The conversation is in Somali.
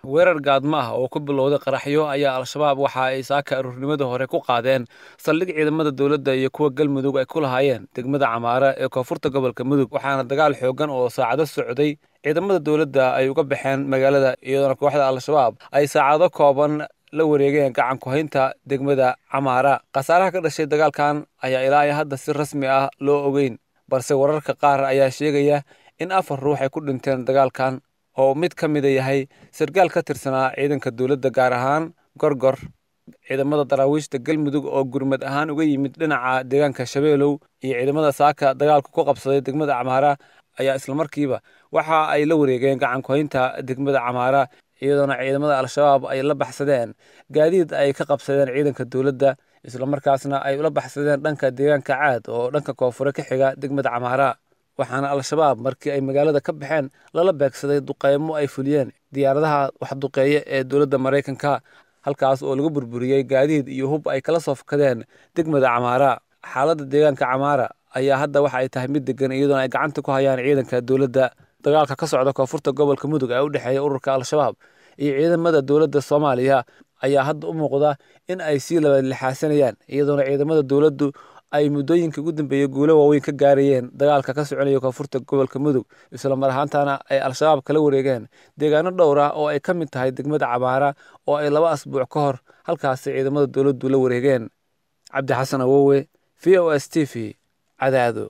weerar gaadma ah oo ku bilowday qaraxyo ayaa al-shabaab waxa ay saaka aruurnimada hore ku qaadeen saldhig ciidamada dowladda iyo kuwa galmudug ay ku lahaayeen degmada camaara ee koonfurta gobolka mudug waxaana dagaal xoogan oo saacado socday ciidamada dowladda ay uga baxeen magaalada iyadoona kooxda al-shabaab ay saacado kooban la wareegeen gacan ku haynta degmada camaara khasaaraha ka dhashay dagaalkan ayaa ilaa iyo hadda si rasmi ah loo ogeyn balse wararka qaar ayaa sheegaya in 4 ruux ay ku dhinteen dagaalkan oo mid ka mid yahay sargaal ka tirsanaa ciidanka dowladda gaar ahaan gorgor ciidamada daraawiishta galmudug oo gurmad ahaan uga yimid dhinaca deegaanka shabeelow iyo ciidamada saaka dagaalku ku qabsaday degmada camaara ayaa isla markiiba waxa ay la wareegeen gacan ku haynta degmada camaara iyadoona ciidamada al-shabaab ay la baxsadeen gaadiid ay ka qabsadeen ciidanka dowladda isla markaasna ay ula baxsadeen dhanka deegaanka caad oo dhanka koonfure ka xiga degmada camaara waxaana al-shabaab markii ay magaalada ka baxeen lala beegsaday duqeymo ay fuliyeen diyaaradaha wax duqeeya ee dowladda maraykanka halkaas oo lagu burburiyey gaadiid iyo hub ay kala soo fakadeen degmada camaara xaaladda deegaanka camaara ayaa hadda waxa ay tahay mid degan iyadoona ay gacanta ku hayaan ciidanka dowladda dagaalka ka socda koonfurta gobolka mudug ee u dhexeeya ururka al-shabaab iyo ciidamada dowladda soomaaliya ayaa hadda u muuqda in ay sii labalixaasanayaan iyadoona ciidamada dowladdu ay muddooyinka ugu dambeeyey guulo waaweyn ka gaarayeen dagaalka ka soconaya koonfurta gobolka mudug isla mar ahaantaana ay al-shabaab kala wareegeen deegaano dhowr ah oo ay ka mid tahay degmada camaara oo ay 2 asbuuc ka hor halkaasi ciidamada dowladdu la wareegeen cabdi xasan awowe v o s t v cadaado